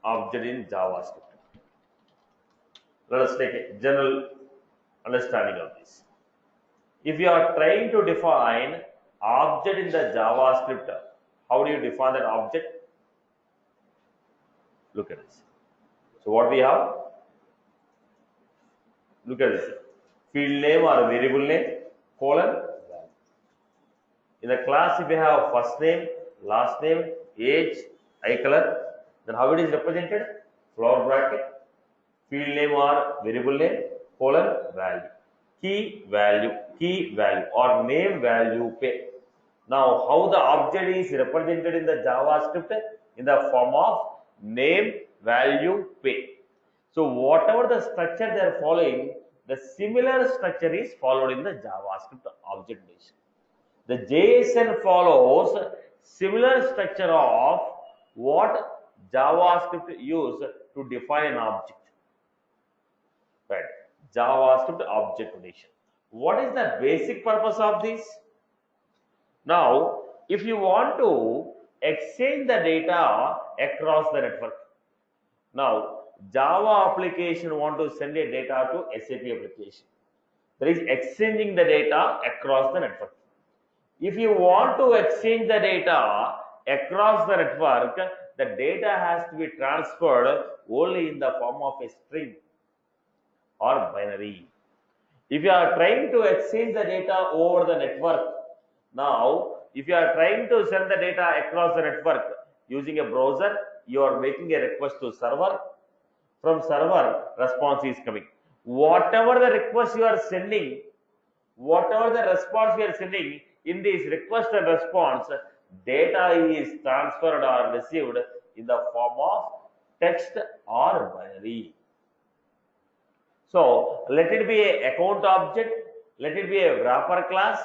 object in JavaScript. Let us take a general understanding of this. If you are trying to define object in the JavaScript, how do you define that object? Look at this. So what we have? Look at this. Field name or variable name, colon. In the class, if you have first name, last name, age, eye color, then how it is represented? Flower bracket, field name or variable name, colon, value. Key value or name value pay. Now, how the object is represented in the JavaScript? In the form of name value pay. So, whatever the structure they are following, the similar structure is followed in the JavaScript object notation. The JSON follows similar structure of what JavaScript use to define an object. Right. JavaScript object notation. What is the basic purpose of this? Now, if you want to exchange the data across the network, now Java application want to send a data to SAP application. There is exchanging the data across the network. If you want to exchange the data across the network, the data has to be transferred only in the form of a string or binary. If you are trying to exchange the data over the network, now if you are trying to send the data across the network using a browser, you are making a request to server. From server, response is coming. Whatever the request you are sending, whatever the response you are sending, in this request and response, data is transferred or received in the form of text or binary. So, let it be an account object, let it be a wrapper class,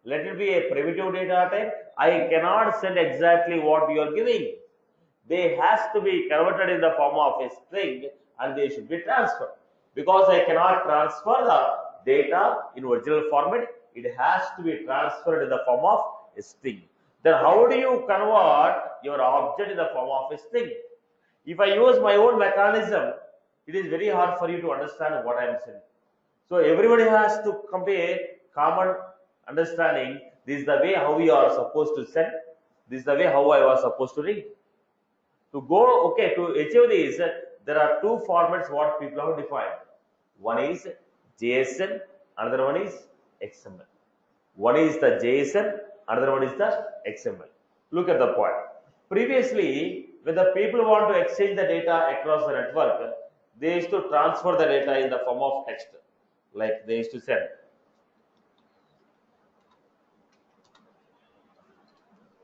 let it be a primitive data type. I cannot send exactly what you are giving. They has to be converted in the form of a string and they should be transferred. Because I cannot transfer the data in original format, it has to be transferred in the form of a string. Then how do you convert your object in the form of a string? If I use my own mechanism, it is very hard for you to understand what I am saying. So everybody has to come to a common understanding. This is the way how we are supposed to send. This is the way how I was supposed to read. To go, okay, to achieve this, there are two formats what people have defined. One is JSON, another one is XML. One is the JSON, another one is the XML. Look at the point. Previously, when the people want to exchange the data across the network, they used to transfer the data in the form of text. Like they used to send.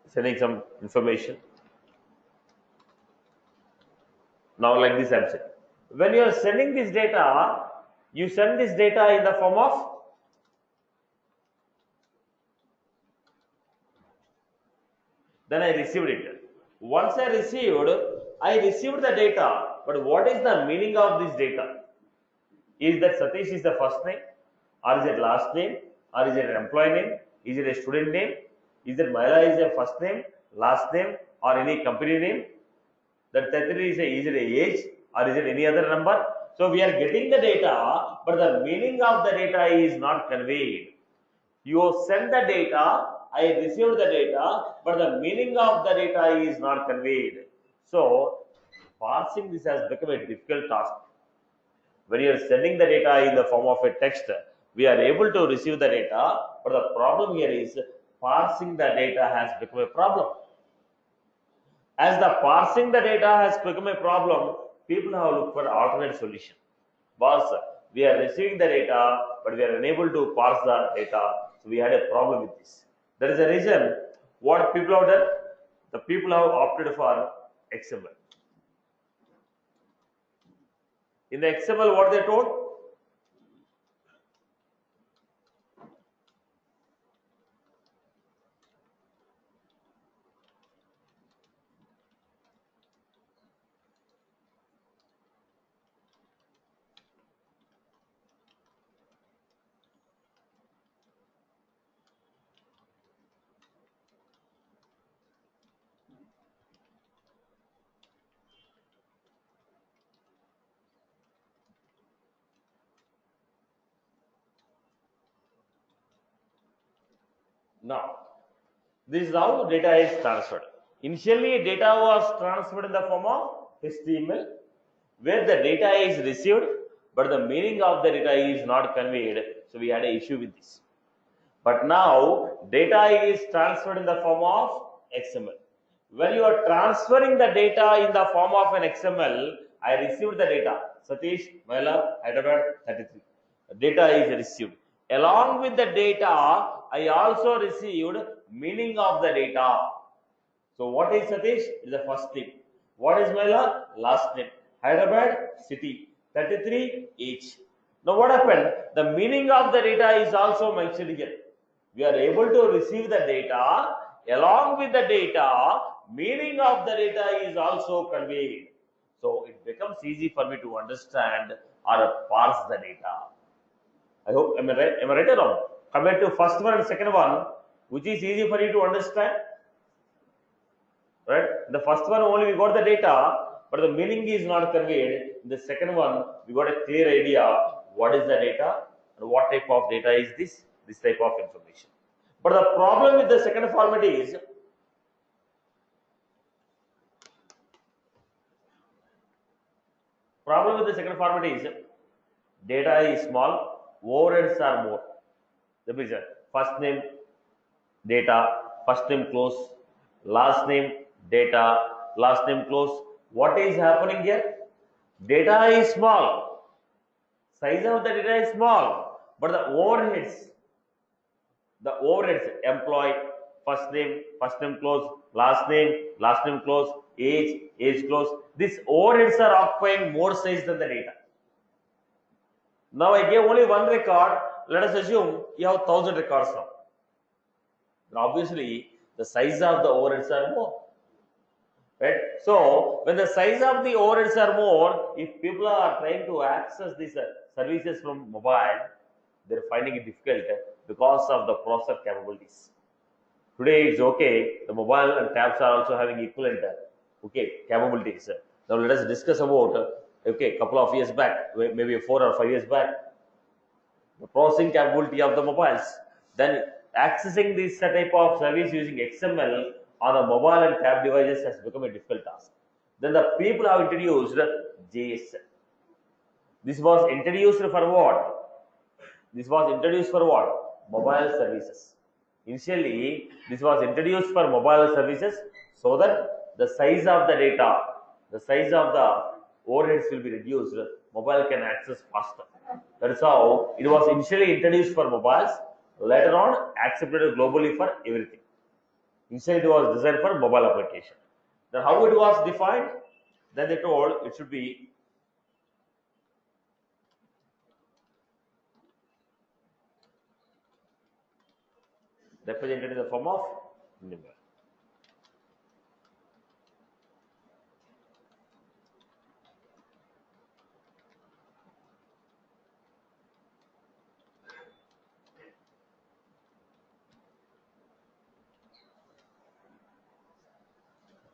Sending some information. Now like this I am saying. When you are sending this data, you send this data in the form of then I received it. Once I received the data. But what is the meaning of this data? Is that Satish is the first name? Or is it last name? Or is it an employee name? Is it a student name? Is it Mila is a first name, last name, or any company name? That is it a age or is it any other number? So we are getting the data, but the meaning of the data is not conveyed. You send the data, I received the data, but the meaning of the data is not conveyed. So parsing this has become a difficult task. When you are sending the data in the form of a text, we are able to receive the data, but the problem here is parsing the data has become a problem. As the parsing the data has become a problem, people have looked for alternate solution. Boss, we are receiving the data, but we are unable to parse the data, so we had a problem with this. That is the reason what people have done. The people have opted for XML. In the XML, what they told? Now, this is how data is transferred. Initially, data was transferred in the form of HTML, where the data is received, but the meaning of the data is not conveyed. So we had an issue with this. But now data is transferred in the form of XML. When you are transferring the data in the form of an XML, I received the data. Satish, Maila, Hyderabad, 33. The data is received. Along with the data, I also received meaning of the data. So what is Satish? Is the first name. What is Maila? Last name. Hyderabad, city. 33, age. Now what happened? The meaning of the data is also mentioned here. We are able to receive the data. Along with the data, meaning of the data is also conveyed. So it becomes easy for me to understand or parse the data. I hope, am I right or wrong? Compared to first one and second one, which is easy for you to understand? Right? The first one only we got the data, but the meaning is not conveyed. In the second one, we got a clear idea what is the data and what type of data is this type of information. But the problem with the second format is data is small, overheads are more. That means first name data, first name close, last name data, last name close. What is happening here? Data is small, size of the data is small, but the overheads, employee, first name close, last name close, age close. These overheads are occupying more size than the data. Now I gave only one record. Let us assume you have 1000 records now. Then obviously the size of the overheads are more. Right? So when the size of the overheads are more, if people are trying to access these services from mobile, they're finding it difficult because of the processor capabilities. Today it's okay. The mobile and tabs are also having equivalent capabilities. Now let us discuss about couple of years back, maybe 4 or 5 years back, the processing capability of the mobiles. Then accessing this type of service using XML on the mobile and tab devices has become a difficult task. Then the people have introduced JSN. This was introduced for what? Mobile services. Initially, this was introduced for mobile services so that the size of the data, the size of the overheads will be reduced. Mobile can access faster. That is how it was initially introduced for mobiles. Later on, accepted globally for everything. Initially, it was designed for mobile application. Then how it was defined? Then they told it should be represented in the form of number.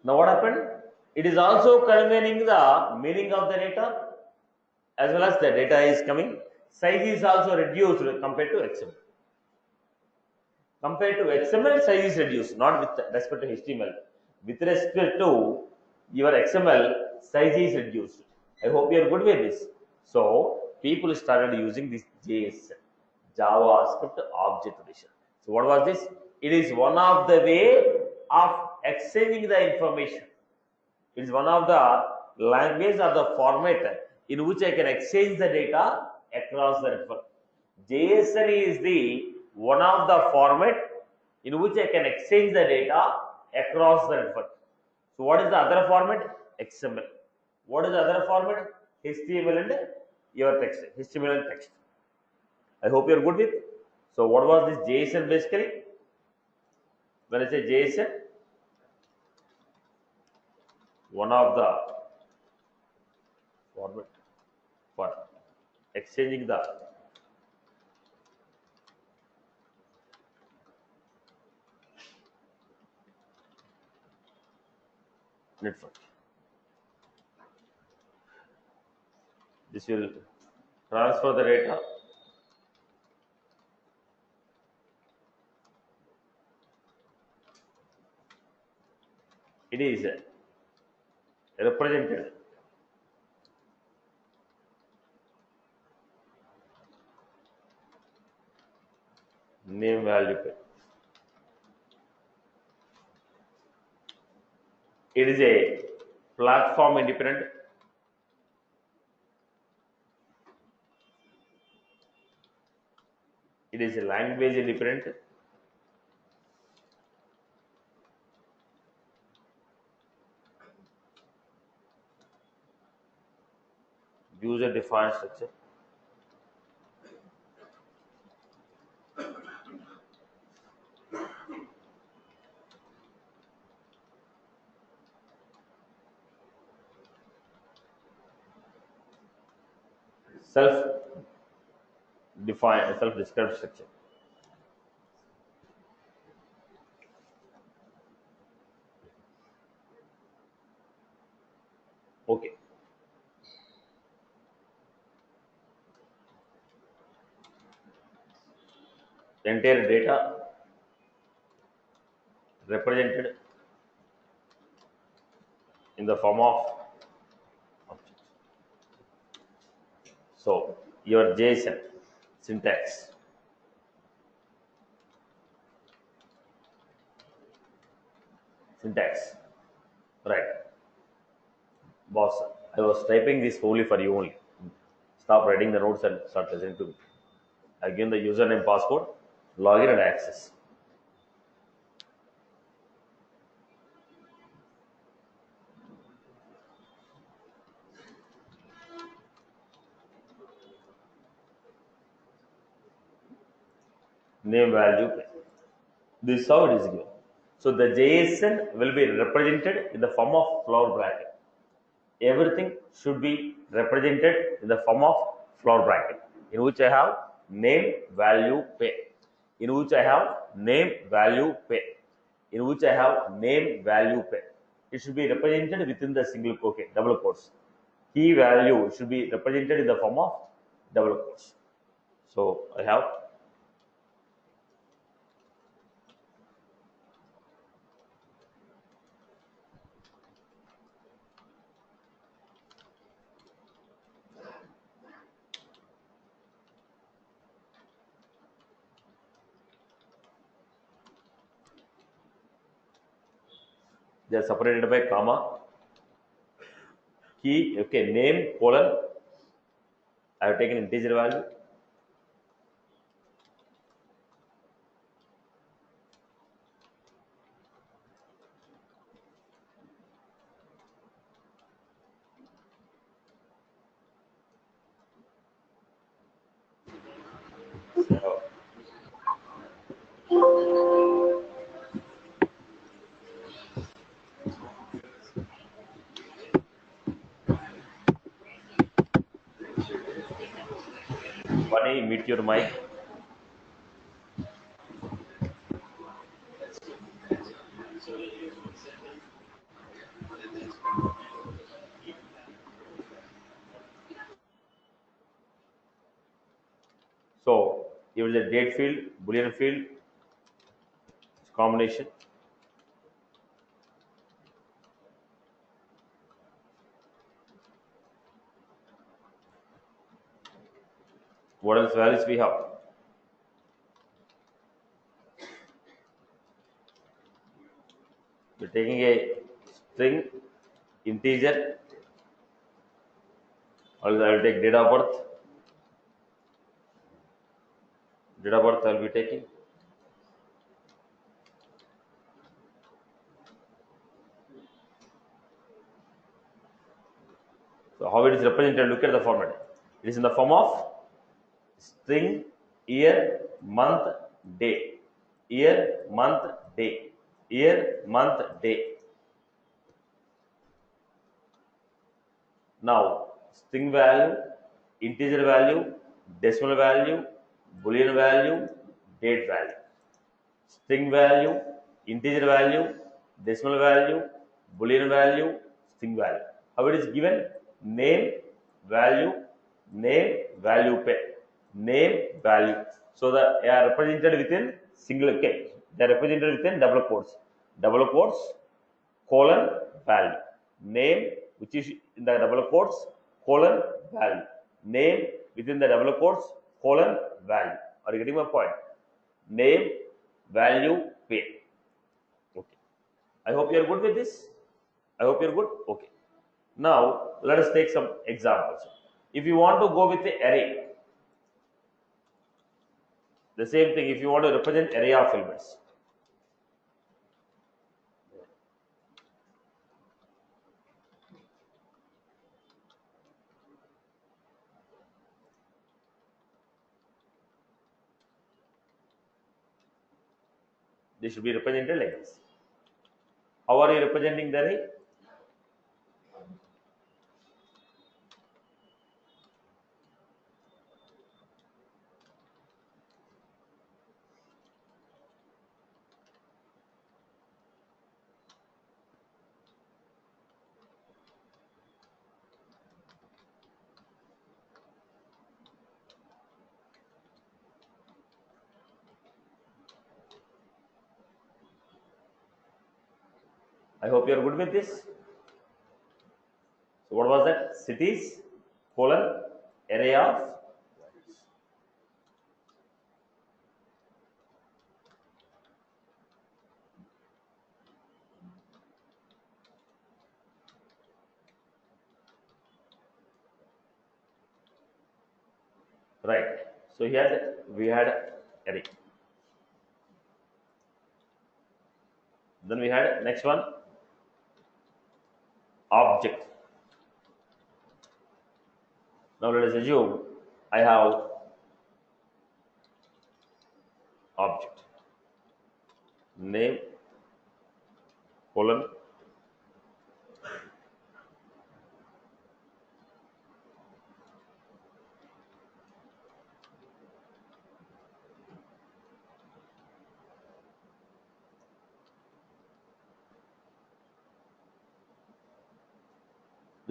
Now what happened? It is also conveying the meaning of the data as well as the data is coming. Size is also reduced compared to XML. Size is reduced, not with respect to HTML. With respect to your XML, size is reduced. I hope you are good with this. So people started using this JSN, JavaScript Object Edition. So what was this? It is one of the way of exchanging the information. It is one of the language or the format in which I can exchange the data across the network. JSN is the one of the format in which I can exchange the data across the network. So what is the other format? XML. What is the other format? HTML and your text. HTML and text. I hope you are good with. So what was this JSN basically? When I say JSN, one of the format for exchanging the network. This will transfer the data it is represented. Name value pair. It is a platform independent. It is a language independent. User defined structure. Self defined, self described structure. Okay. Entire data represented in the form of objects. So your JSON syntax. Syntax. Right. Boss, I was typing this only for you only. Stop writing the notes and start listening to me. I give the username password, login and access. Name value. This is how it is given. So the JSON will be represented in the form of flower bracket. Everything should be represented in the form of flower bracket, in which I have name value pair, in which I have name value pair, in which I have name value pair. It should be represented within the single double quotes. Key value should be represented in the form of double quotes. So I have they are separated by comma. Key, okay, name colon. I have taken integer value. Bunny, mute your mic. So here is a date field, boolean field, combination. What else values we have? We're taking a string, integer, or I will take date of birth. Date of birth I will be taking. So how it is represented? Look at the format. It is in the form of string, year, month, day. Year, month, day. Year, month, day. Now, string value, integer value, decimal value, boolean value, date value. String value, integer value, decimal value, boolean value, string value. How it is given? Name, value, pair, name, value. So they are represented within single K. They are represented within double quotes, colon value. Name which is in the double quotes colon value. Name within the double quotes colon value. Are you getting my point? Name, value, pay. Okay. I hope you are good with this. I hope you are good. Okay. Now let us take some examples. If you want to go with the array, the same thing. If you want to represent array of elements, they should be represented like this. How are you representing the array? I hope you are good with this. So what was that? Cities colon array of. Right. So here we had array. Then we had next one object. Now let us assume I have object name colon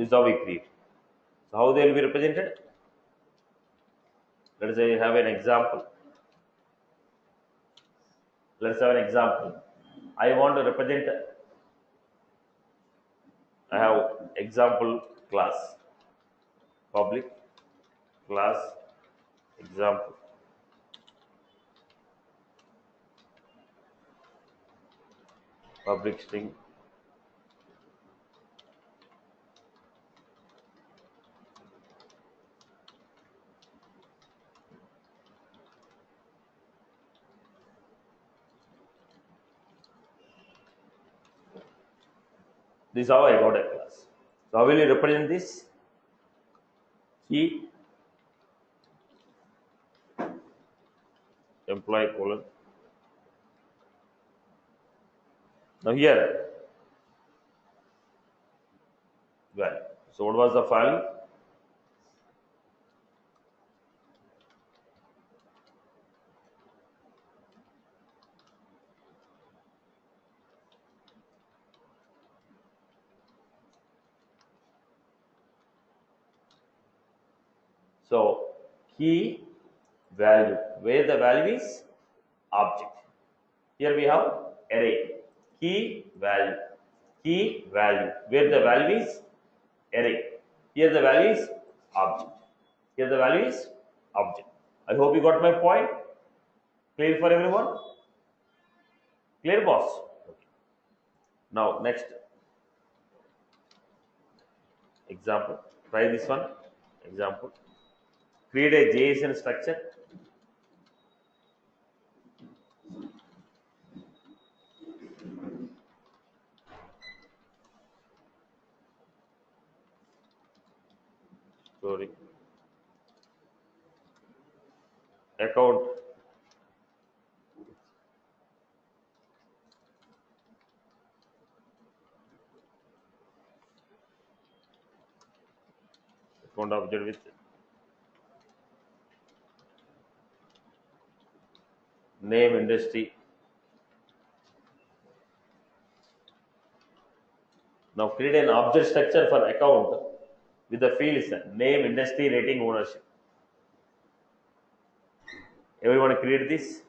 this is how we create. So how they will be represented? Let us say have an example. Let us have an example. I want to represent. I have example class, public class example. Public string this is how I got a class. So how will you represent this? Key employee colon. Now here value. So what was the value? So key value where the value is object. Here we have array key value where the value is array. Here the value is object. Here the value is object. I hope you got my point. Clear for everyone? Clear, boss? Okay. Now next example. Try this one. Example. Create a JSON structure. Sorry. Account object with name industry. Now create an object structure for account with the fields name, industry, rating, ownership. Everyone create this.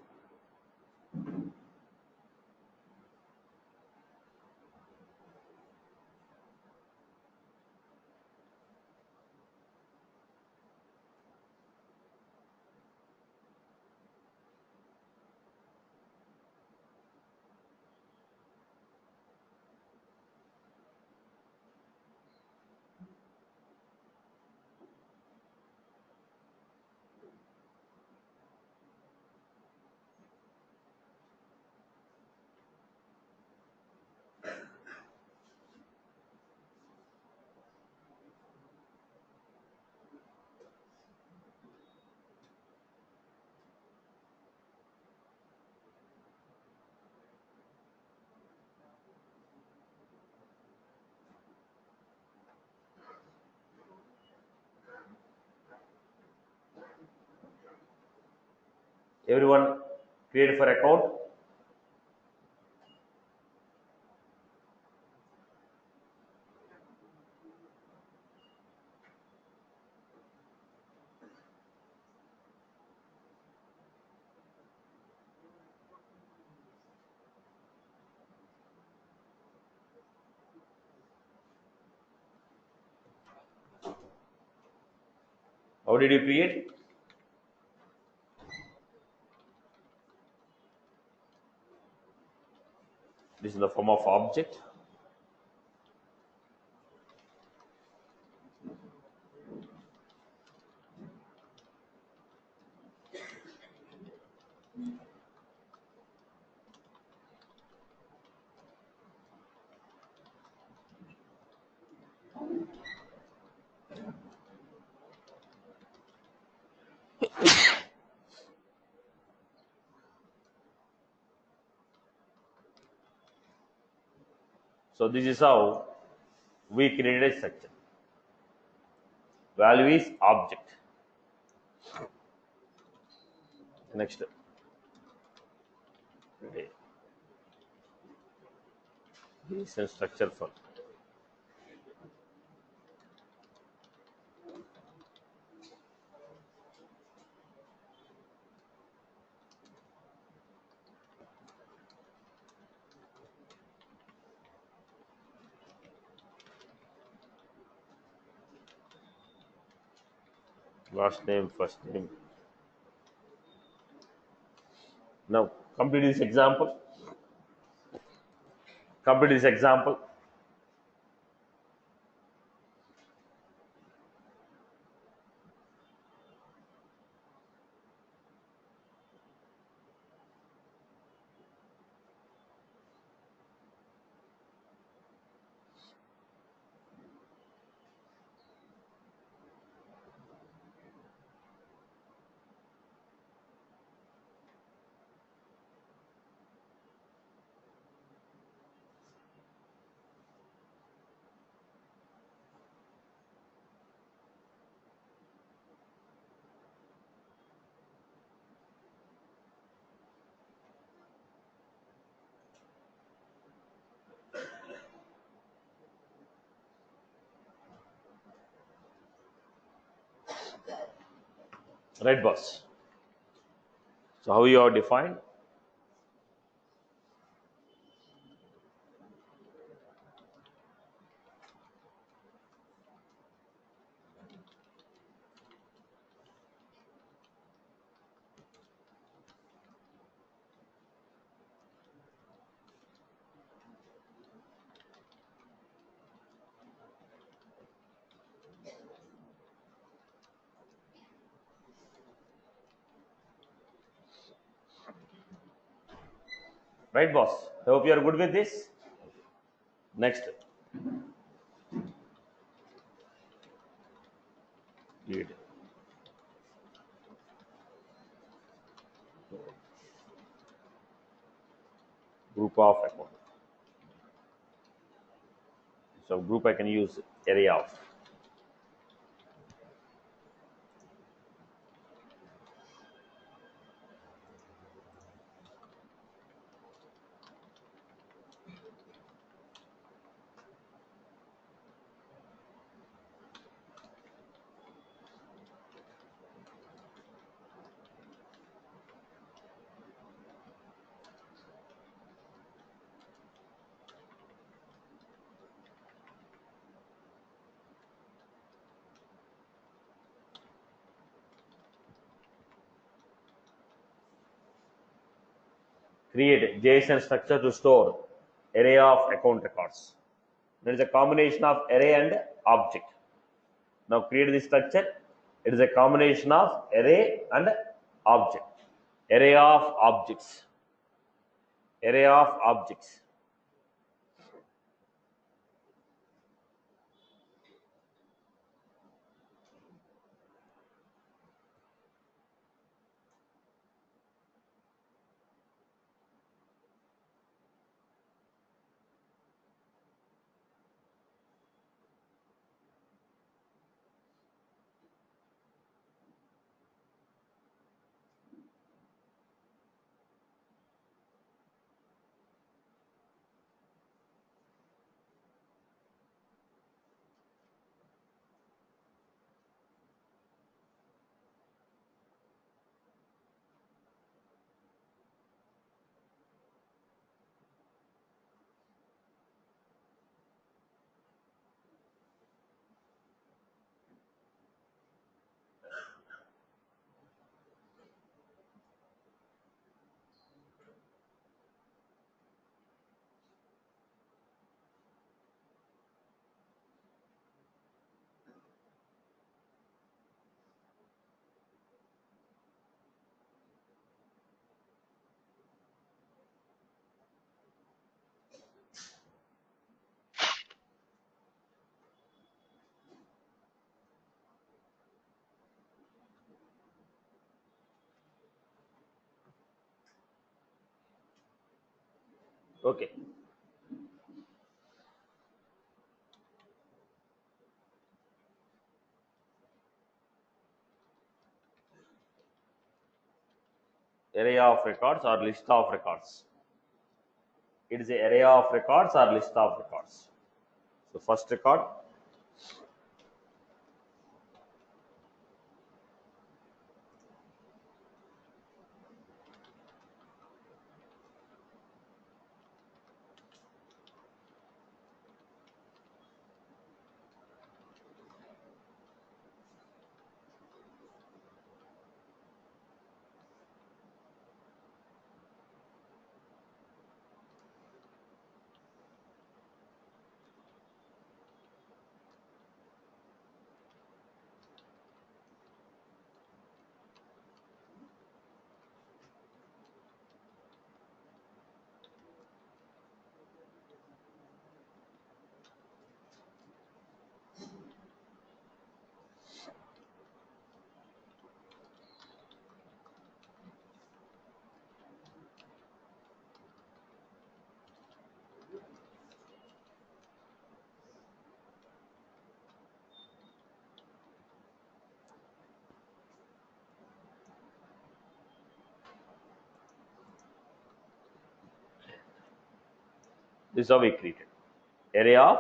Everyone create for account. How did you create? This is the form of object. So this is how we created a structure. Value is object. Next. Okay. This is structure for last name, first name. Now complete this example. Complete this example. Right, boss. So how you are defined? Right, boss. I hope you are good with this. Next. Lead. Group of account. So group I can use array of. Create JSON structure to store array of account records. There is a combination of array and object. Now create this structure. It is a combination of array and object. Array of objects. Array of objects. Okay. Array of records or list of records. It is an array of records or list of records. So first record, this is how we created. Array of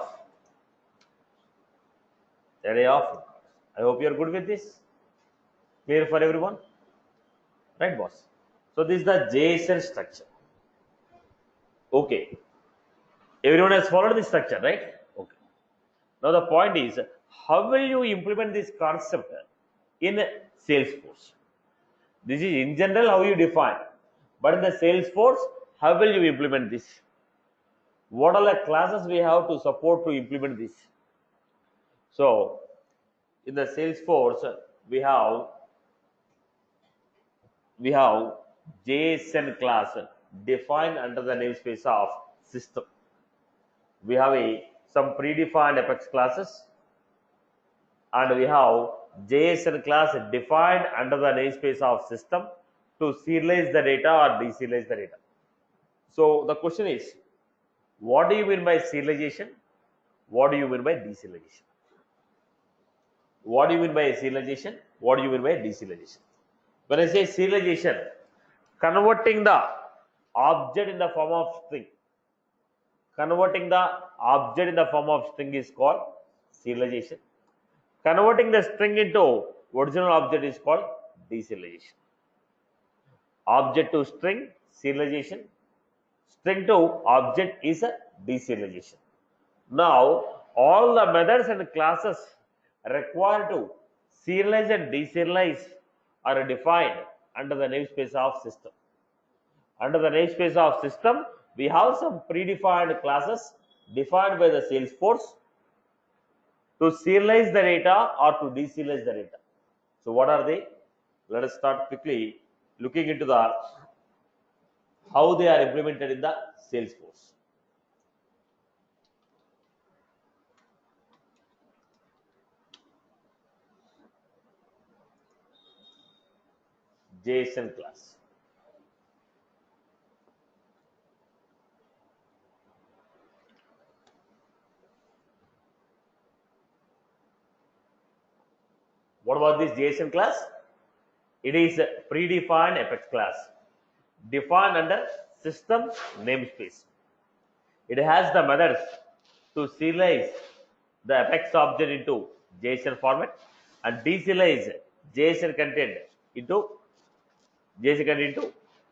records. I hope you are good with this. Clear for everyone? Right, boss? So this is the JSON structure. Okay. Everyone has followed this structure, right? Okay. Now the point is, how will you implement this concept in Salesforce? This is in general how you define, but in the Salesforce, how will you implement this? What are the classes we have to support to implement this? So in the Salesforce, we have JSON class defined under the namespace of system. We have some predefined Apex classes, and we have JSON class defined under the namespace of system to serialize the data or deserialize the data. So the question is, what do you mean by serialization? What do you mean by deserialization? What do you mean by serialization? What do you mean by deserialization? When I say serialization, converting the object in the form of string. Converting the object in the form of string is called serialization. Converting the string into original object is called deserialization. Object to string, serialization. String to object is a deserialization. Now, all the methods and classes required to serialize and deserialize are defined under the namespace of system. Under the namespace of system, we have some predefined classes defined by the Salesforce to serialize the data or to deserialize the data. So what are they? Let us start quickly looking into the how they are implemented in the Salesforce. JSON class. What was this JSON class? It is a predefined Apex class defined under system namespace. It has the methods to serialize the Apex object into JSON format and deserialize JSON content into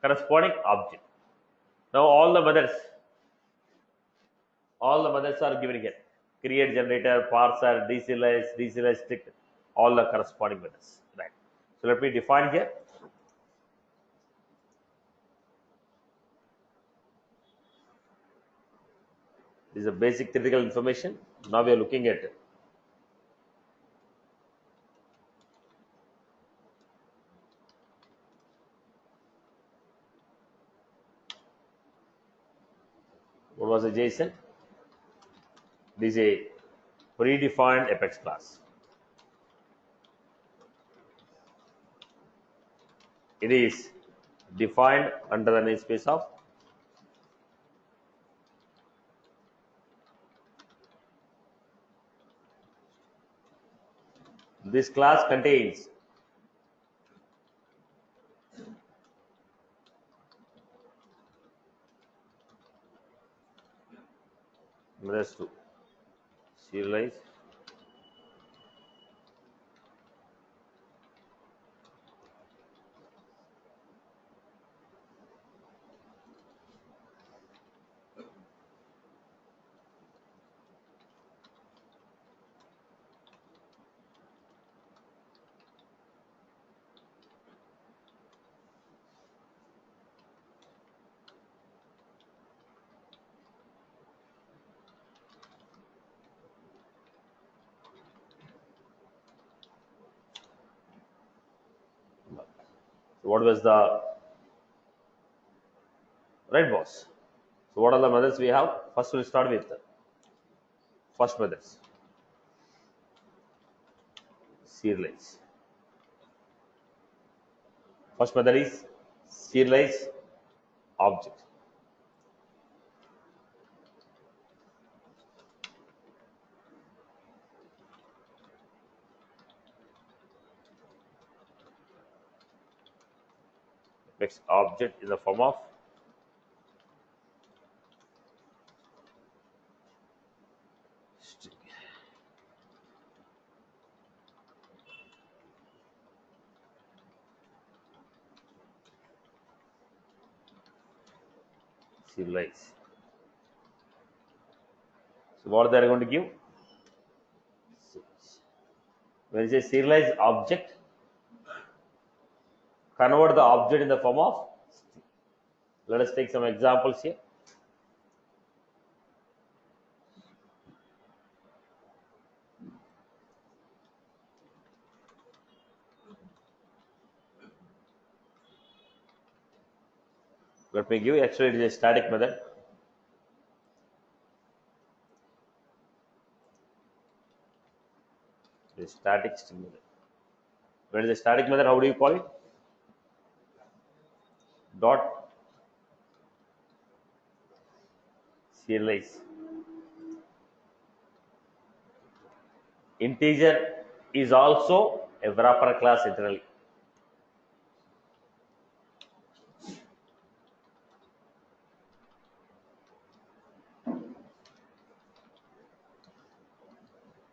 corresponding object. Now all the methods are given here: create generator, parser, deserialize strict, all the corresponding methods. Right. So let me define here. This is a basic theoretical information. Now we are looking at it. What was a JSON? This is a predefined Apex class. It is defined under the namespace of This class contains methods to serialize So what was the right boss? So what are the methods we have? First we'll start with first methods. Serialize. First method is serialize object. Makes object in the form of string. Serialize. So what they are going to give? When you say serialize object, convert the object in the form of string. Let us take some examples here. Let me give you, actually it is a static method. The static string method. When it is a static method, how do you call it? Dot serialize. Integer is also a wrapper class internally.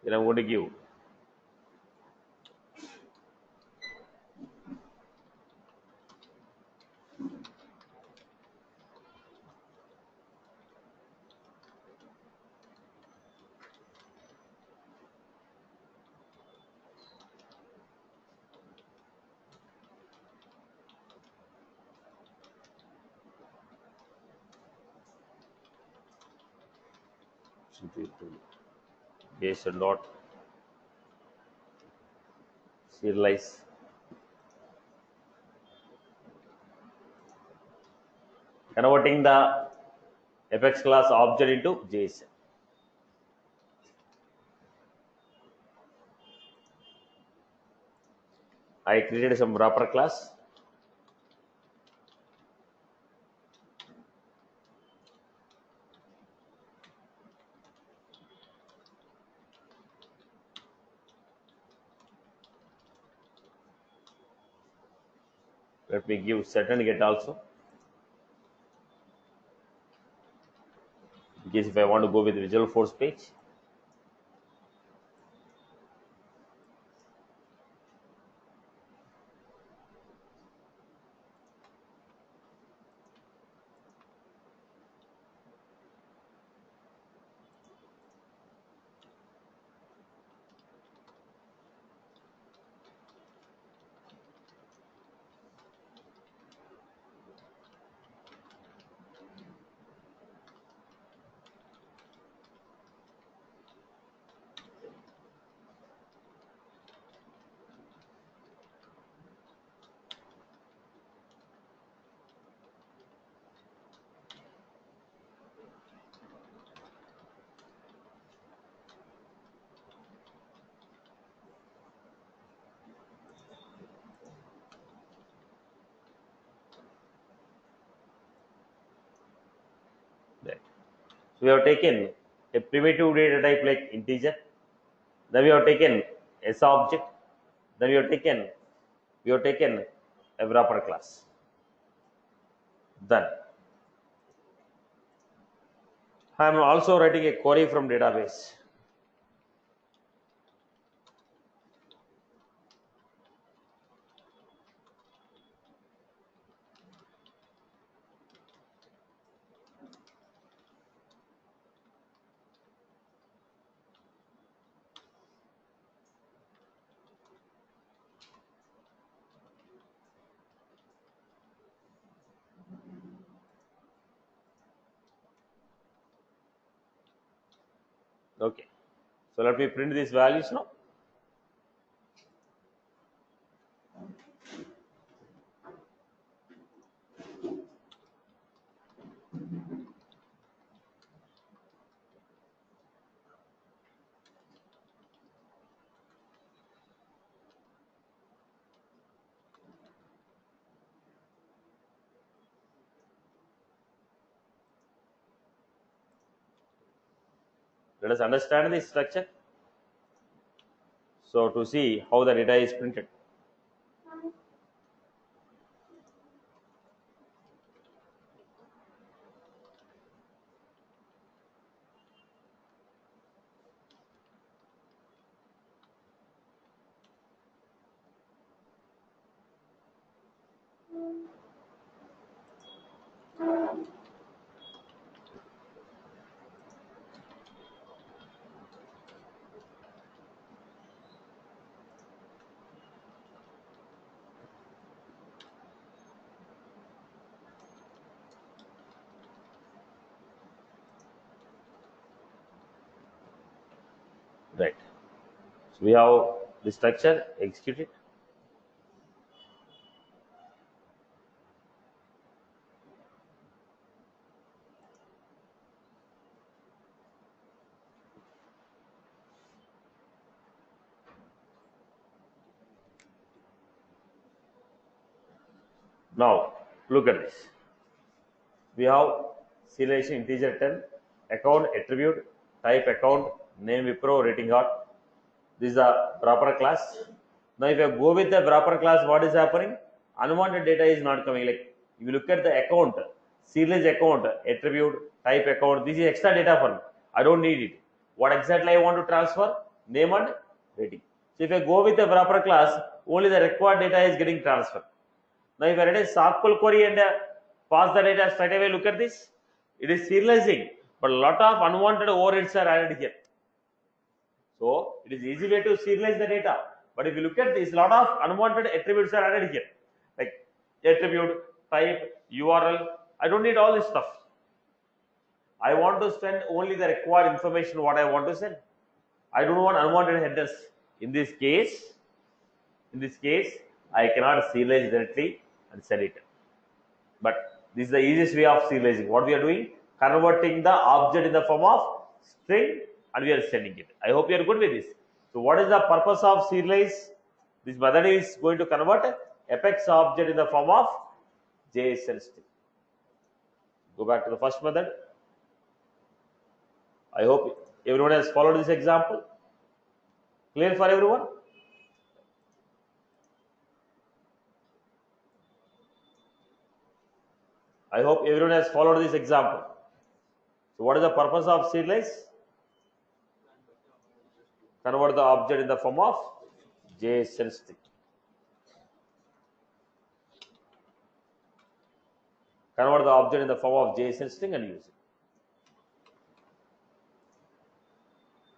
Then I'm going to give base dot serialize. Converting the Apex class object into JSON. I created some wrapper class. Let me give set and get also. In case if I want to go with Visual Force page. Right. So we have taken a primitive data type like integer. Then we have taken S object. Then we have taken a wrapper class. Then I am also writing a query from database. Okay. So let me print these values now. Let us understand this structure. So to see how the data is printed. Right. So we have the structure executed. Now look at this. We have serialization integer 10, account attribute, type account, name Wipro, rating hot. This is a wrapper class. Now if you go with the wrapper class, what is happening? Unwanted data is not coming. Like if you look at the account, serialized account, attribute, type account, this is extra data for me. I don't need it. What exactly I want to transfer? Name and rating. So if I go with the wrapper class, only the required data is getting transferred. Now if I write a SQL query and pass the data straight away, look at this. It is serializing, but a lot of unwanted overheads are added here. So it is easy way to serialize the data. But if you look at this, a lot of unwanted attributes are added here. Like attribute, type, URL. I don't need all this stuff. I want to send only the required information what I want to send. I don't want unwanted headers. In this case, I cannot serialize directly and send it. But this is the easiest way of serializing. What we are doing? Converting the object in the form of string and we are sending it. I hope you are good with this. So what is the purpose of serialize? This method is going to convert Apex object in the form of JSON string. Go back to the first method. I hope everyone has followed this example. Clear for everyone? I hope everyone has followed this example. So what is the purpose of serialize? Convert the object in the form of JSON string. Convert the object in the form of JSON string and use it.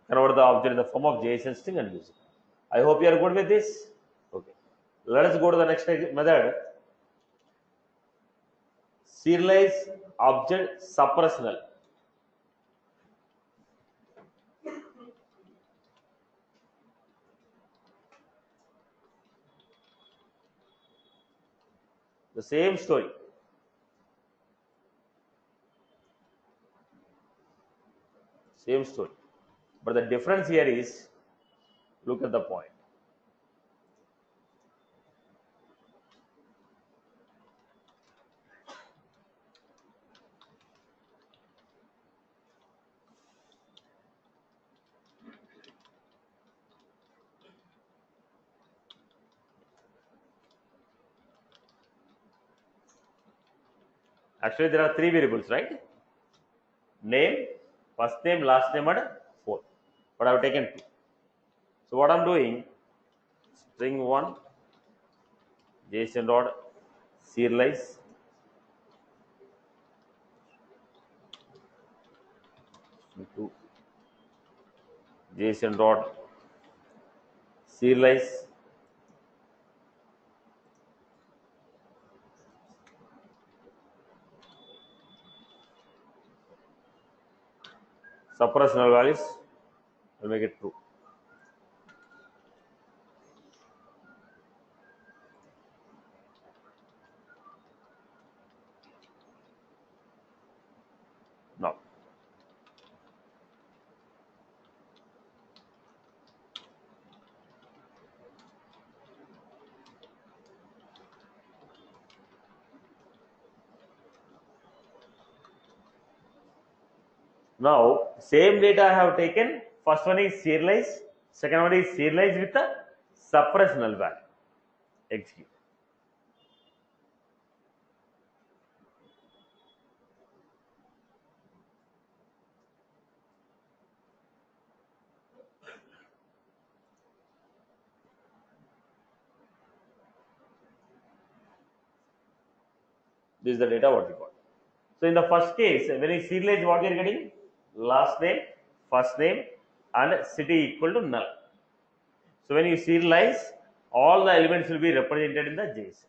Convert the object in the form of JSON string and use it. I hope you are good with this. Okay. Let us go to the next method. Serialize object suppress null. The same story. Same story. But the difference here is, look at the point. Actually, there are three variables, right? Name, first name, last name, and phone. But I have taken two. So what I'm doing, string 1, JSON dot serialize, string 2, JSON dot serialize, suppress null values, I'll make it true. Now, same data I have taken. First one is serialized, second one is serialized with the suppress null value. Execute. This is the data what we got. So in the first case, when you serialize, what you are getting? Last name, first name, and city equal to null. So when you serialize, all the elements will be represented in the JSON.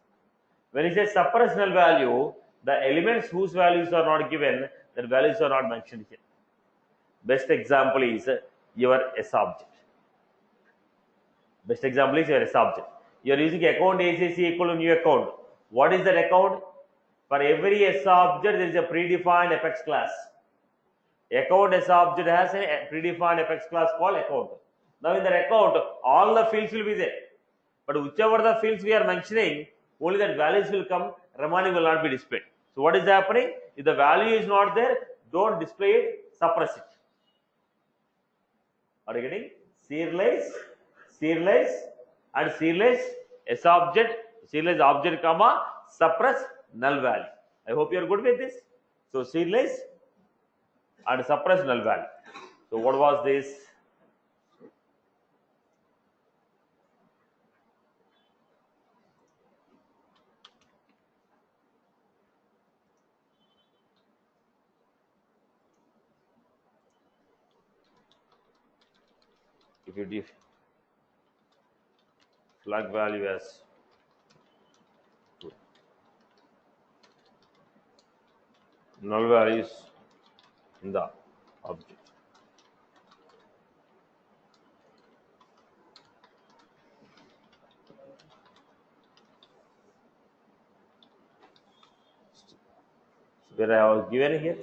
When you say suppress null value, the elements whose values are not given, their values are not mentioned here. Best example is your S object. Best example is your S object. You are using account ACC equal to new account. What is that account? For every S object, there is a predefined Apex class. Account S object has a predefined Apex class called account. Now in that account, all the fields will be there. But whichever the fields we are mentioning, only that values will come, remaining will not be displayed. So what is happening? If the value is not there, don't display it, suppress it. Are you getting? Serialize, serialize, and serialize S object, serialize object, comma, suppress null value. I hope you are good with this. So serialize and suppress null value. So what was this? If you def flag value as null values in the object. Where I was given here.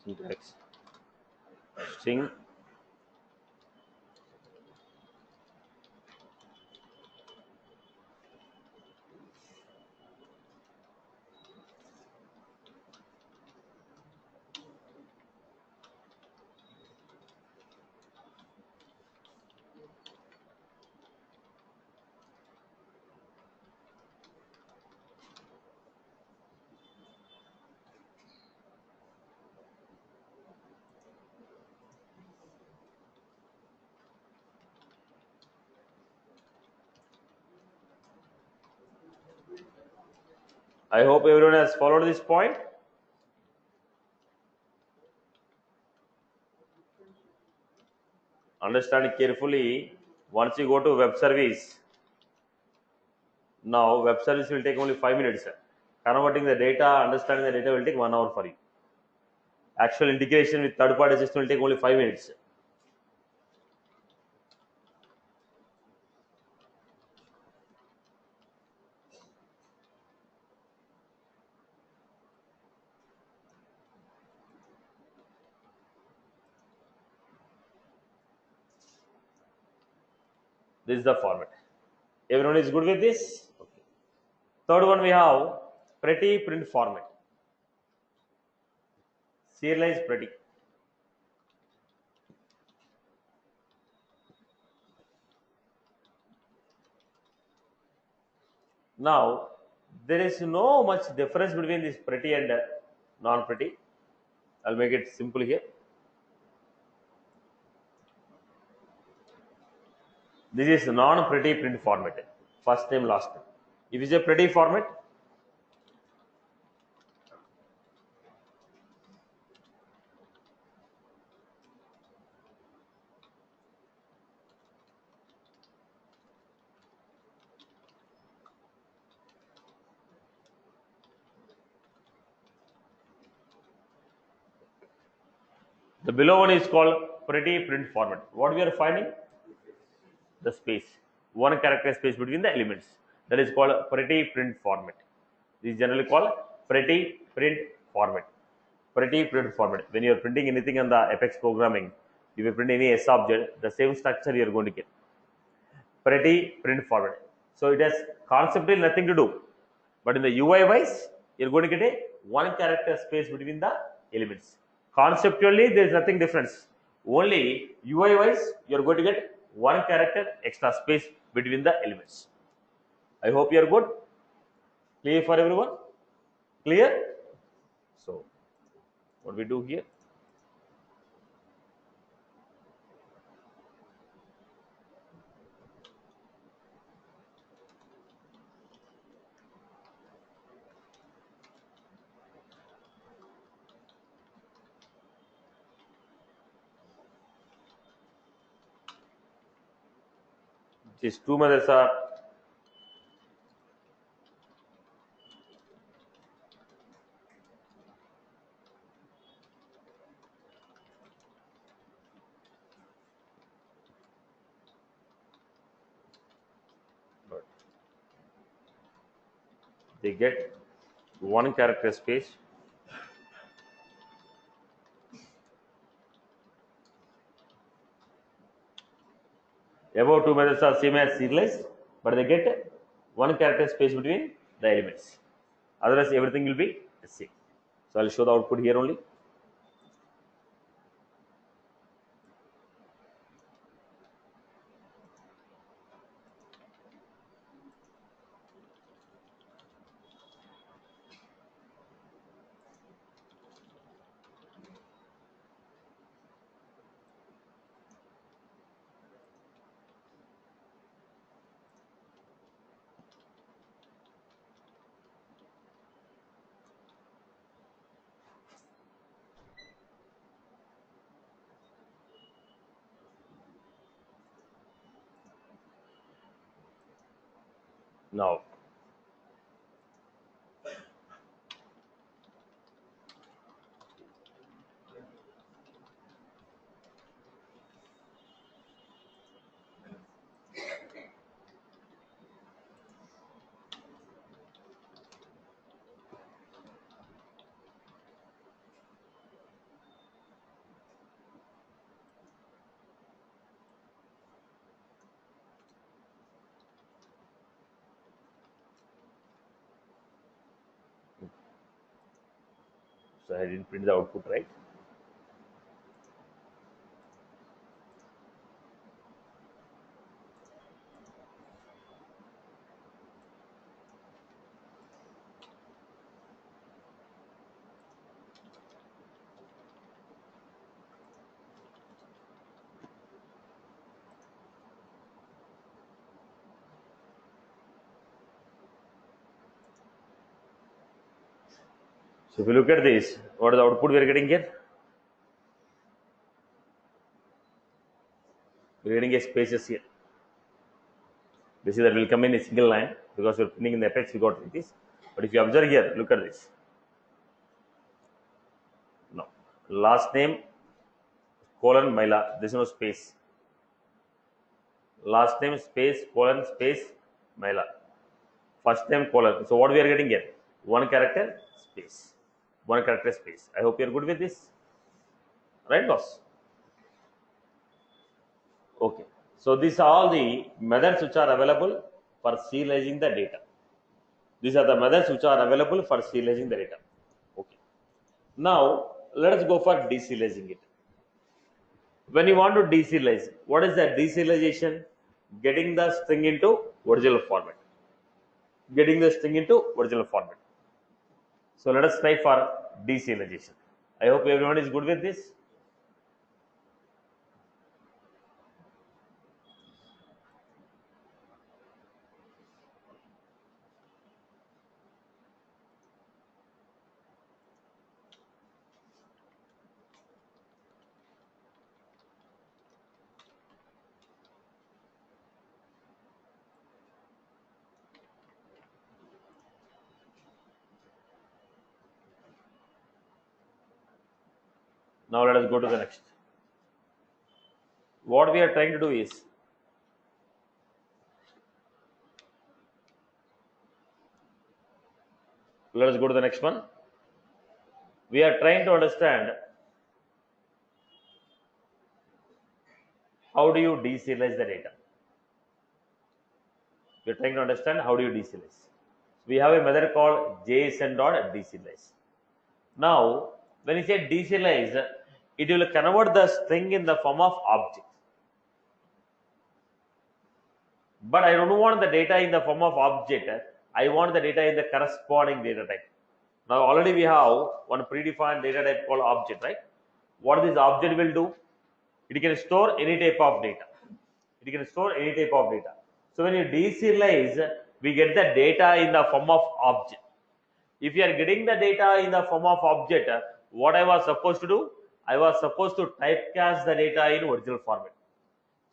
Syntax string I hope everyone has followed this point. Understand it carefully. Once you go to web service, now web service will take only 5 minutes. Converting the data, understanding the data will take 1 hour for you. Actual integration with third party system will take only 5 minutes. This is the format. Everyone is good with this? Okay. Third one we have pretty print format. Serialized pretty. Now, there is no much difference between this pretty and non-pretty. I'll make it simple here. This is non-pretty print format. First name, last name. If it's a pretty format, the below one is called pretty print format. What we are finding? The space. One character space between the elements. That is called pretty print format. This is generally called pretty print format. Pretty print format. When you are printing anything on the Apex programming, if you print any S object, the same structure you are going to get. Pretty print format. So it has conceptually nothing to do. But in the UI wise, you're going to get a one character space between the elements. Conceptually, there is nothing difference. Only UI wise, you're going to get one character extra space between the elements. I hope you are good. Clear for everyone? Clear? So, what we do here? These two methods are they get one character space above two methods are same as serialized, but they get one character space between the elements. Otherwise, everything will be the same. So, I'll show the output here only. Now, so I didn't print the output, right? So, if you look at this, what is the output we are getting here? We are getting a spaces here. Basically, that will come in a single line because we are printing in the Apex, we got this. But if you observe here, look at this. No. Last name colon Maila, there is no space. Last name space colon space Maila. First name colon. So, what we are getting here? One character space. One character space. I hope you are good with this. Right, boss? Okay. So these are all the methods which are available for serializing the data. These are the methods which are available for serializing the data. Okay. Now let us go for deserializing it. When you want to deserialize, what is that deserialization? Getting the string into original format. Getting the string into original format. So let us try for deserialization. I hope everyone is good with this. Now let us go to the next. What we are trying to do is, let us go to the next one. We are trying to understand how do you deserialize the data. We are trying to understand how do you deserialize. We have a method called JSON.deserialize. Now, when you say deserialize, it will convert the string in the form of object. But I don't want the data in the form of object. I want the data in the corresponding data type. Now already we have one predefined data type called object, right? What this object will do? It can store any type of data. It can store any type of data. So when you deserialize, we get the data in the form of object. If you are getting the data in the form of object, what I was supposed to do? I was supposed to typecast the data in original format.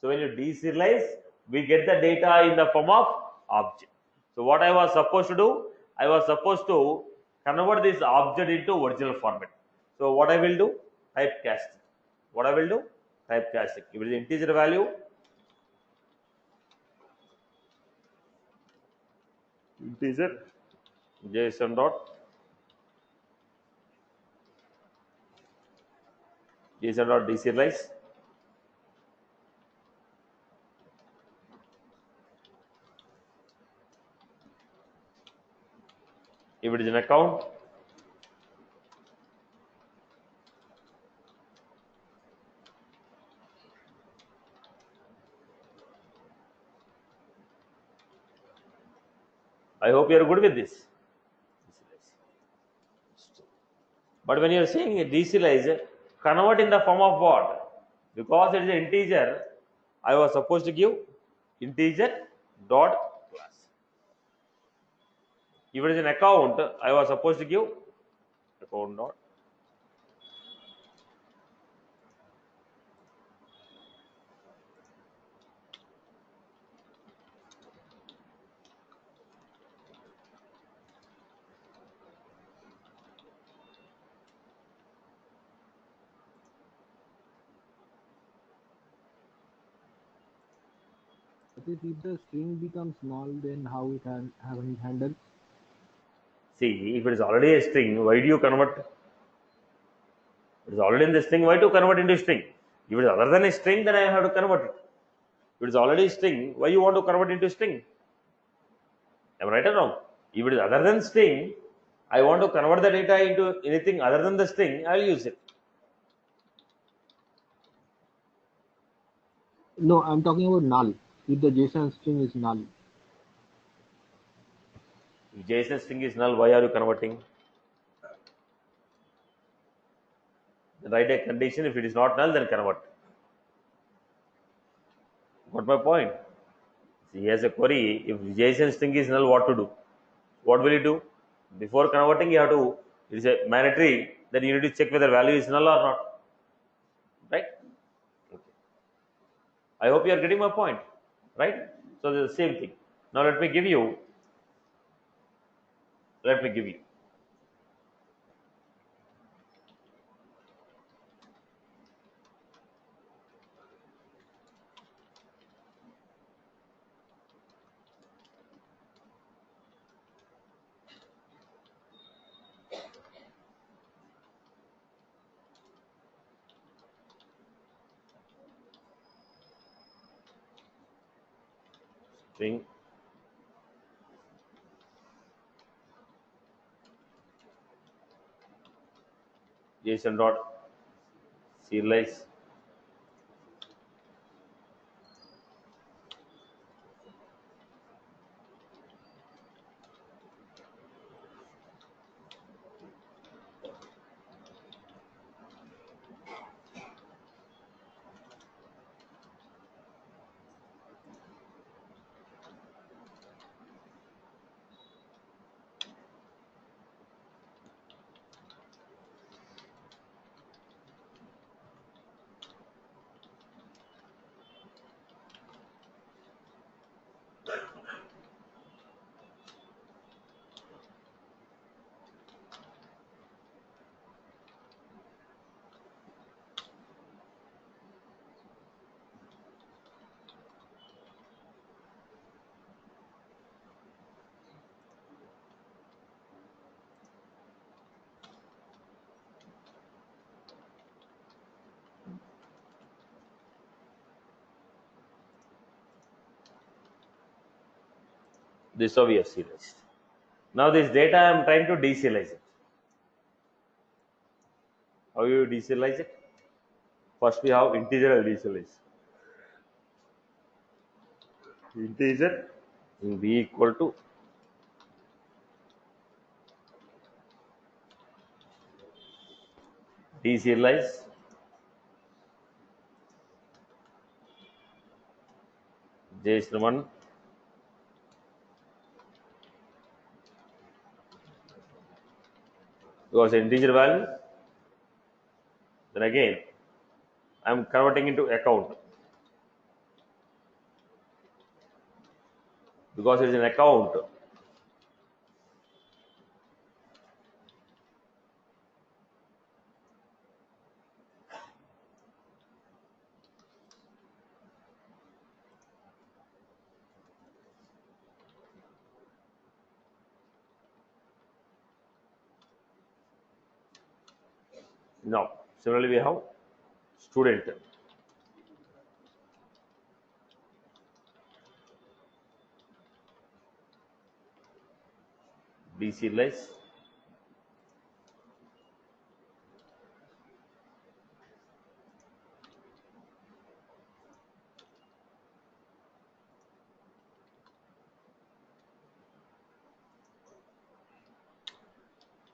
So when you deserialize, we get the data in the form of object. So what I was supposed to do? I was supposed to convert this object into original format. So what I will do? Typecasting. What I will do? Typecasting. If it is integer value, integer JSON dot deserialize. If it is an account, I hope you are good with this. But when you are saying deserialize, convert in the form of what? Because it is an integer, I was supposed to give integer dot class. If it is an account, I was supposed to give account dot. If the string becomes null, then how it handles? See, if it is already a string, why do you convert? It is already in the string, why to convert into string? If it is other than a string, then I have to convert it. If it is already a string, why you want to convert into string? Am I right or wrong? If it is other than string, I want to convert the data into anything other than the string, I will use it. No, I'm talking about null. If the JSON string is null. If JSON string is null, why are you converting? Then write a condition. If it is not null, then convert. Got my point? See, here's a query. If JSON string is null, what to do? What will you do? Before converting, you have to, it is a mandatory that you need to check whether value is null or not. Right? Okay. I hope you are getting my point. Right? So, the same thing. Now, let me give you. string JSON dot serialize this how we have serialized. Now this data I am trying to deserialize it. How you deserialize it? First we have integer I'll deserialize. Integer in b equal to deserialize JSON1 because integer value. Then again I am converting into account because it is an account. Now similarly we have student deserialize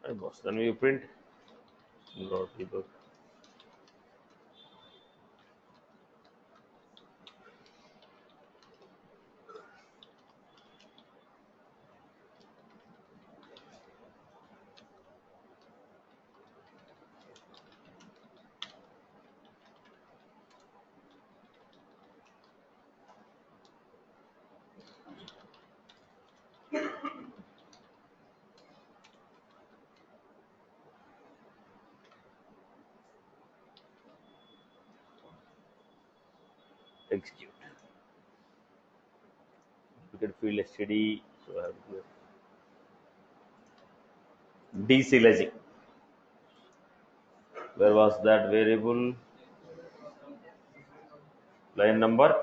and boss. Then we print dot ebook. Execute. Duplicate field std. So I have to deserializing. Where was that variable? Line number.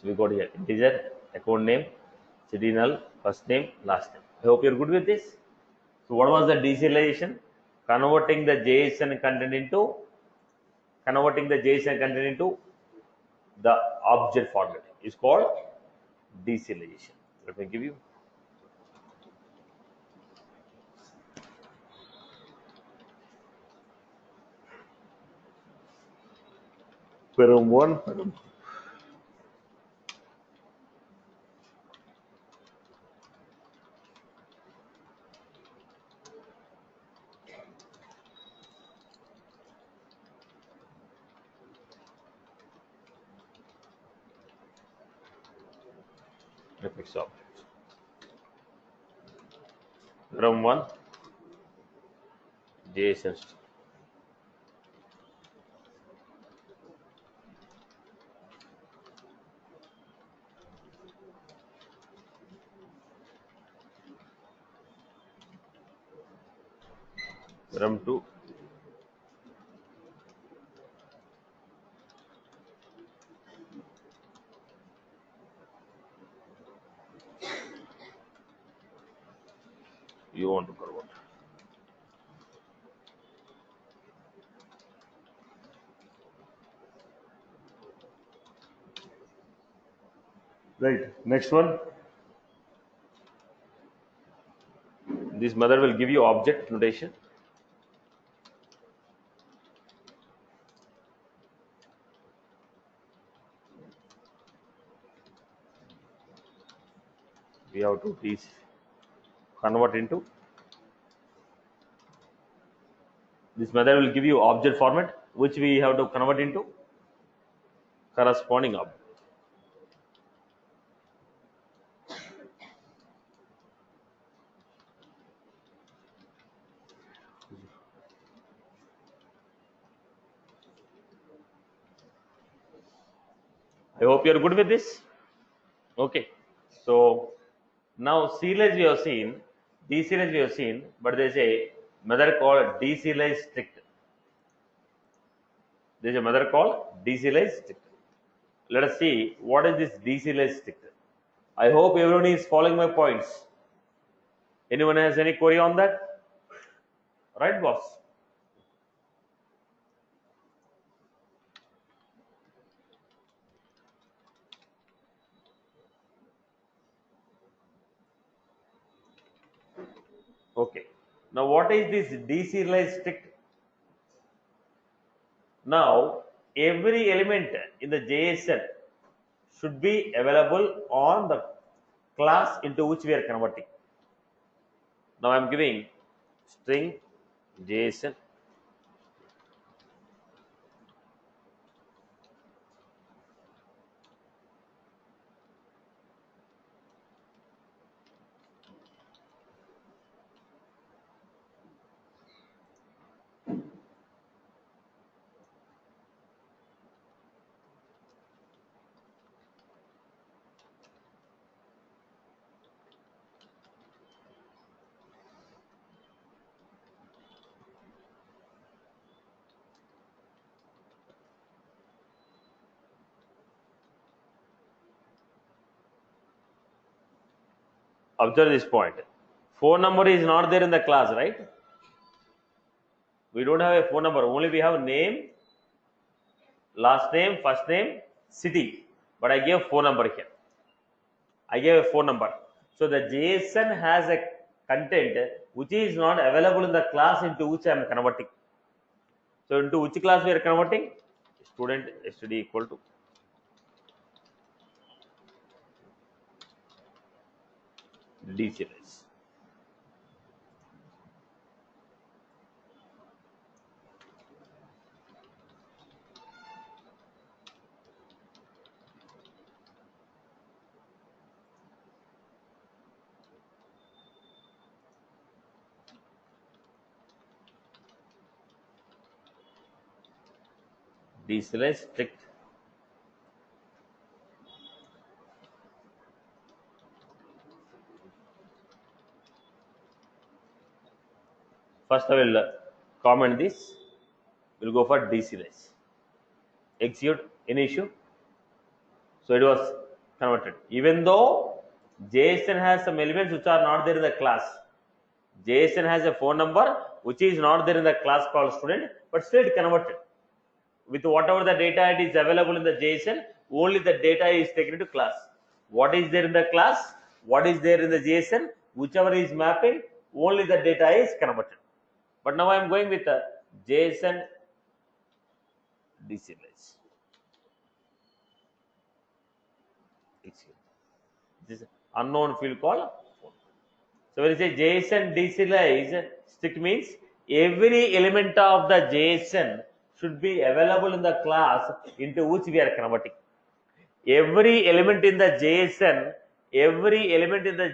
So we got here integer, account name, city null, first name, last name. I hope you're good with this. So what was the deserialization? Converting the JSON content into the object format is called deserialization. Let me give you. Param 1, param. Fx object. Param 1, JSON. rem2 you want to convert. Right. Next one. This method will give you object notation. We have to convert into. This method will give you object format, which we have to convert into corresponding object. I hope you are good with this. Okay. So now serialize we have seen, deserialize we have seen, but there is a method called deserialize strict. There is a method called deserialize strict. Let us see what is this deserialize strict. I hope everyone is following my points. Anyone has any query on that? Right, boss? Okay. Now, what is this deserialized strict? Now, every element in the JSON should be available on the class into which we are converting. Now, I am giving string JSON observe this point. Phone number is not there in the class, right? We don't have a phone number, only we have name, last name, first name, city. But I gave phone number here. I gave a phone number. So the JSON has a content which is not available in the class into which I am converting. So into which class we are converting? Student std equal to deserialize. Deserialize strict. First I will comment this. We'll go for deserialize. Execute any issue. So it was converted. Even though JSON has some elements which are not there in the class. JSON has a phone number which is not there in the class called student, but still it converted. With whatever the data it is available in the JSON, only the data is taken to class. What is there in the class? What is there in the JSON? Whichever is mapping, only the data is converted. But now I am going with a JSON deserialize. This unknown field called phone. So when you say JSON deserialize, strict means every element of the JSON should be available in the class into which we are converting. Every element in the JSON, every element in the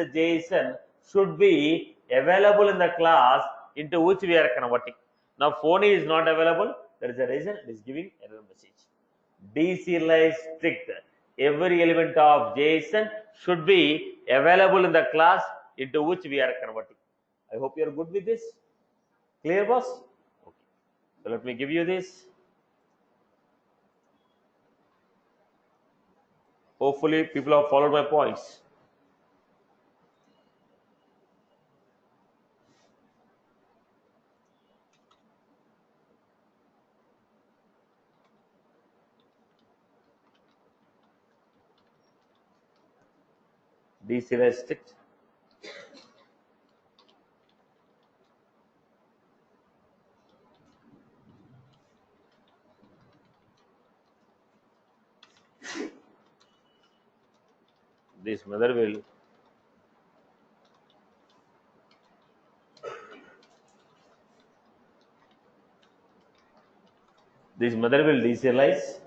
JSON should be available in the class into which we are converting. Now phone is not available, there is a reason it is giving error message. Deserialize strict. Every element of JSON should be available in the class into which we are converting. I hope you are good with this. Clear, boss? Okay. So let me give you this. Hopefully, people have followed my points. Deserialized strict. This method will deserialize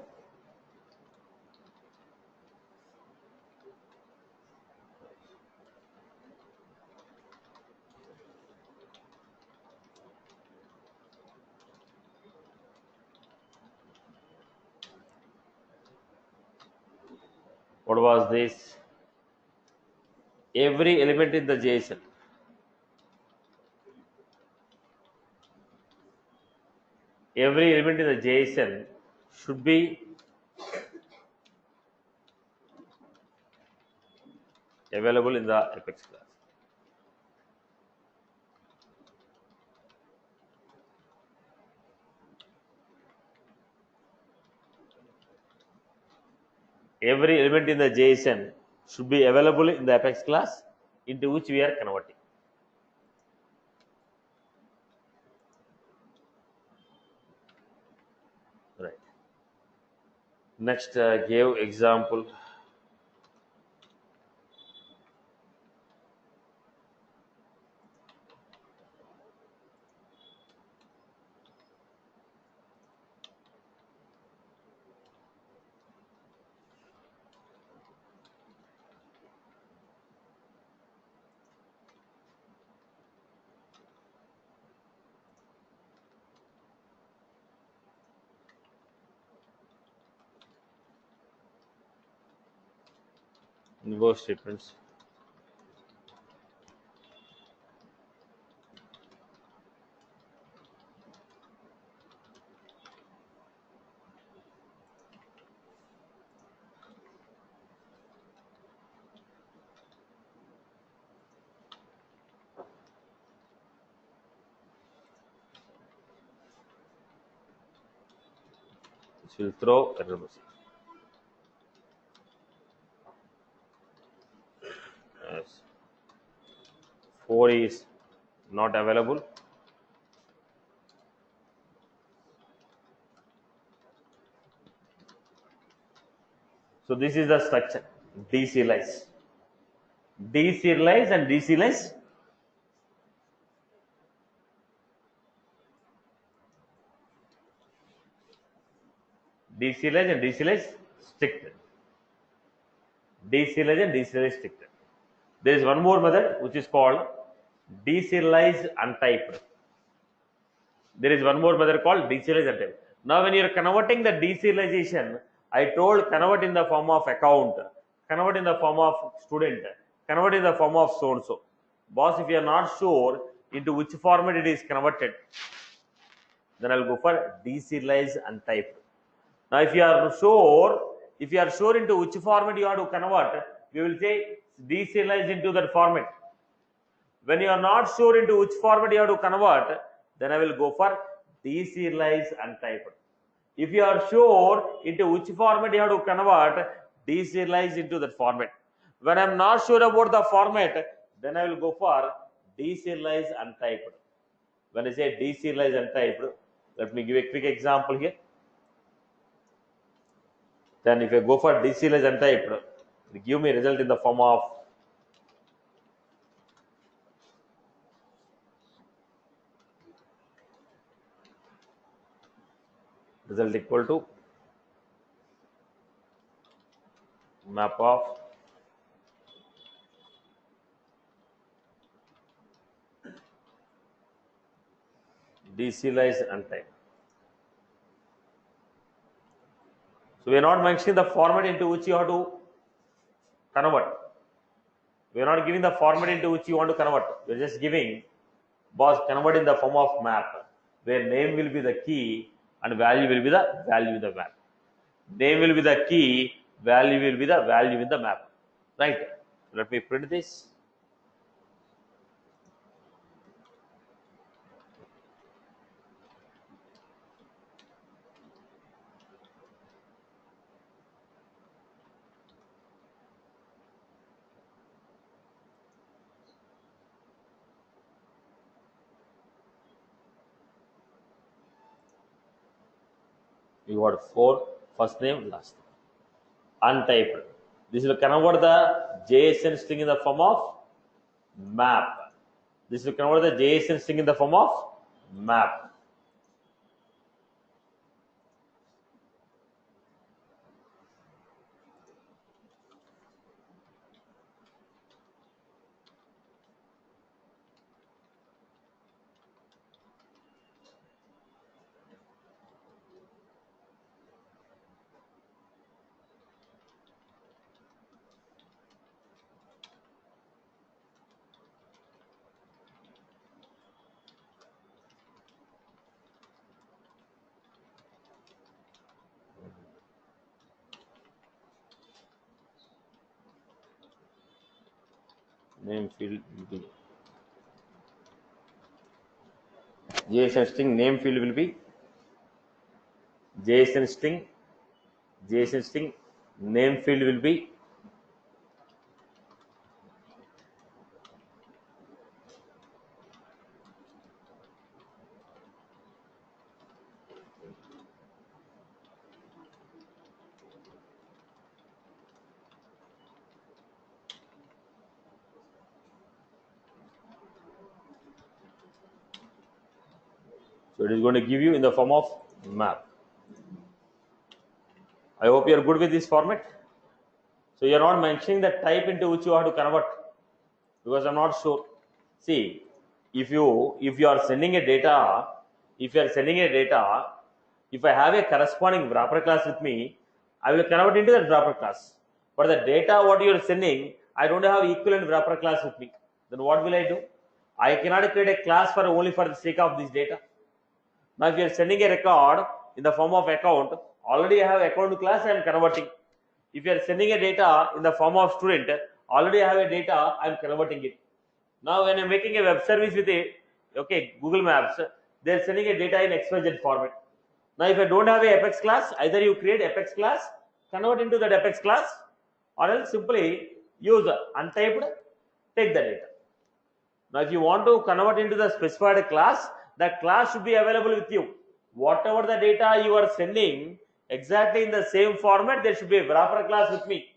what was this? Every element in the JSON. Every element in the JSON should be available in the Apex class. Every element in the JSON should be available in the Apex class into which we are converting. Right. Next, give example. Inverse statements. Which will throw error message. Yes. 4 is not available. So this is the structure. Deserialize. Deserialize and deserialize. Deserialize and deserialize strict. Deserialize and deserialize strict. There is one more method which is called deserialize untyped. There is one more method called deserialize untyped. Now, when you are converting the deserialization, I told convert in the form of account, convert in the form of student, convert in the form of so and so. Boss, if you are not sure into which format it is converted, then I'll go for deserialize untyped. Now, if you are sure into which format you have to convert, we will say deserialize into that format. When you are not sure into which format you have to convert, then I will go for deserialize untyped. If you are sure into which format you have to convert, deserialize into that format. When I am not sure about the format, then I will go for deserialize untyped. When I say deserialize untyped, let me give a quick example here. Then if I go for deserialize untyped, it give me result in the form of result equal to map of deserialize untyped. So we are not mentioning the format into which you have to convert. We are not giving the format into which you want to convert. We are just giving was converted in the form of map, where name will be the key and value will be the value in the map. Name will be the key, value will be the value in the map. Right? Let me print this. You got 4 first name, last name. Untyped. This will convert the JSON string in the form of map. This will convert the JSON string in the form of map. Name field will be JSON string. Name field will be JSON string. JSON string. Name field will be so it is going to give you in the form of map. I hope you are good with this format. So you are not mentioning the type into which you have to convert, because I'm not sure. See, if you are sending a data, if I have a corresponding wrapper class with me, I will convert into that wrapper class. But the data what you are sending, I don't have equivalent wrapper class with me. Then what will I do? I cannot create a class for only for the sake of this data. Now, if you are sending a record in the form of account, already I have account class, I am converting. If you are sending a data in the form of student, already I have a data, I am converting it. Now, when I am making a web service with Google Maps, they are sending a data in XYZ format. Now, if I don't have a Apex class, either you create Apex class, convert into that Apex class, or else simply use untyped, take the data. Now, if you want to convert into the specified class, that class should be available with you. Whatever the data you are sending, exactly in the same format, there should be a wrapper class with me.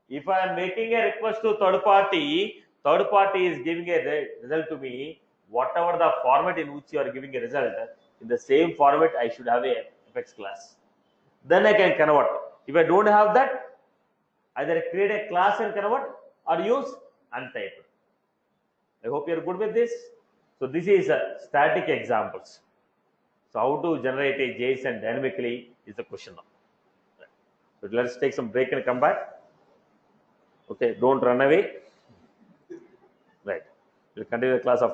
If I am making a request to third party is giving a result to me, whatever the format in which you are giving a result, in the same format, I should have a Apex class. Then I can convert. If I don't have that, either create a class and convert or use untyped. I hope you are good with this. So this is static examples. So how to generate a JSON dynamically is the question now. So let's take some break and come back. Okay, don't run away. Right. We'll continue the class after.